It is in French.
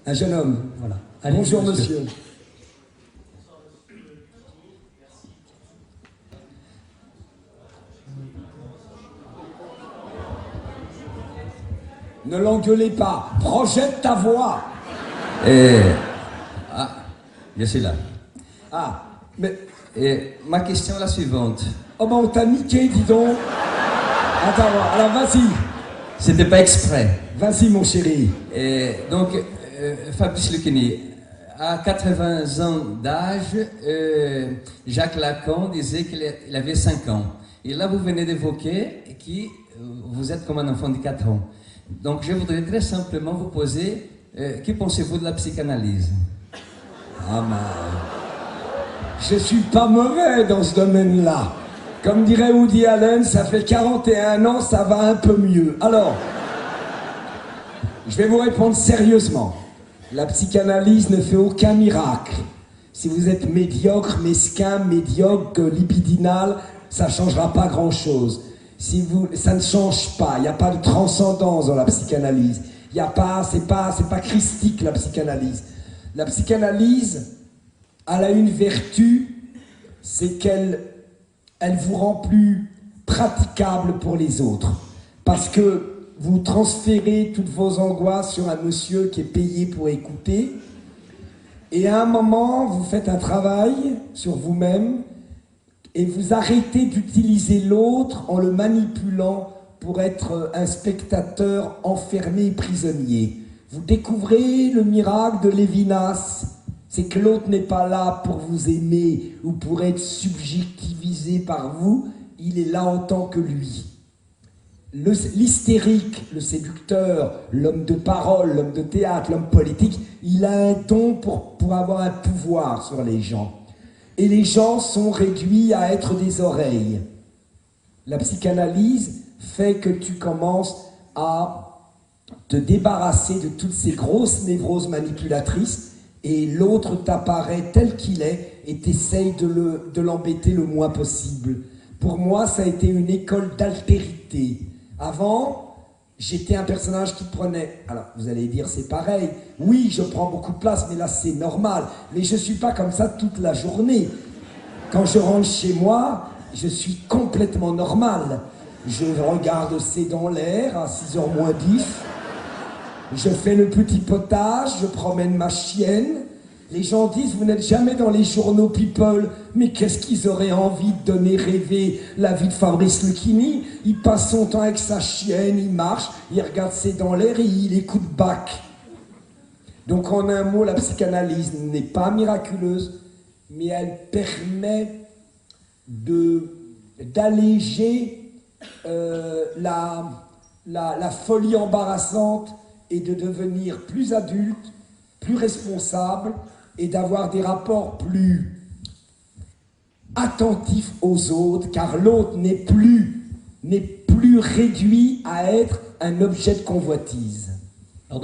Un jeune homme. Voilà. Allez, Bonjour monsieur. Ne l'engueulez pas, projette ta voix. Ah, je suis là. Ah, mais... Et ma question est la suivante. Oh ben on t'a niqué, dis donc. Attends, alors vas-y. C'était pas exprès. Vas-y mon chéri. Et donc, Fabrice Lucchini, à 80 ans d'âge, Jacques Lacan disait qu'il avait 5 ans. Et là, vous venez d'évoquer que vous êtes comme un enfant de 4 ans. Donc, je voudrais très simplement vous poser, que pensez-vous de la psychanalyse? Ah ben... Je suis pas mauvais dans ce domaine-là. Comme dirait Woody Allen, ça fait 41 ans, ça va un peu mieux. Alors, je vais vous répondre sérieusement. La psychanalyse ne fait aucun miracle. Si vous êtes médiocre, mesquin, médiocre, libidinal, ça ne changera pas grand-chose. Ça ne change pas. Il n'y a pas de transcendance dans la psychanalyse. Il n'y a pas, c'est pas christique la psychanalyse. La psychanalyse, elle a une vertu, c'est qu'elle vous rend plus praticable pour les autres. Parce que vous transférez toutes vos angoisses sur un monsieur qui est payé pour écouter. Et à un moment, vous faites un travail sur vous-même et vous arrêtez d'utiliser l'autre en le manipulant pour être un spectateur enfermé et prisonnier. Vous découvrez le miracle de Lévinas. C'est que l'autre n'est pas là pour vous aimer ou pour être subjectivisé par vous, il est là en tant que lui. L'hystérique, le séducteur, l'homme de parole, l'homme de théâtre, l'homme politique, il a un don pour avoir un pouvoir sur les gens. Et les gens sont réduits à être des oreilles. La psychanalyse fait que tu commences à te débarrasser de toutes ces grosses névroses manipulatrices et l'autre t'apparaît tel qu'il est et t'essayes de l'embêter le moins possible. Pour moi, ça a été une école d'altérité. Avant, j'étais un personnage qui prenait... Alors, vous allez dire, c'est pareil. Oui, je prends beaucoup de place, mais là, c'est normal. Mais je ne suis pas comme ça toute la journée. Quand je rentre chez moi, je suis complètement normal. Je regarde C'est dans l'air à 6h moins 10. Je fais le petit potage, je promène ma chienne. Les gens disent, vous n'êtes jamais dans les journaux People, mais qu'est-ce qu'ils auraient envie de donner rêver la vie de Fabrice Lucchini? Il passe son temps avec sa chienne, il marche, il regarde C'est dans l'air et il écoute Bach. Donc en un mot, la psychanalyse n'est pas miraculeuse, mais elle permet d'alléger la folie embarrassante et de devenir plus adulte, plus responsable et d'avoir des rapports plus attentifs aux autres, car l'autre n'est plus réduit à être un objet de convoitise. Alors,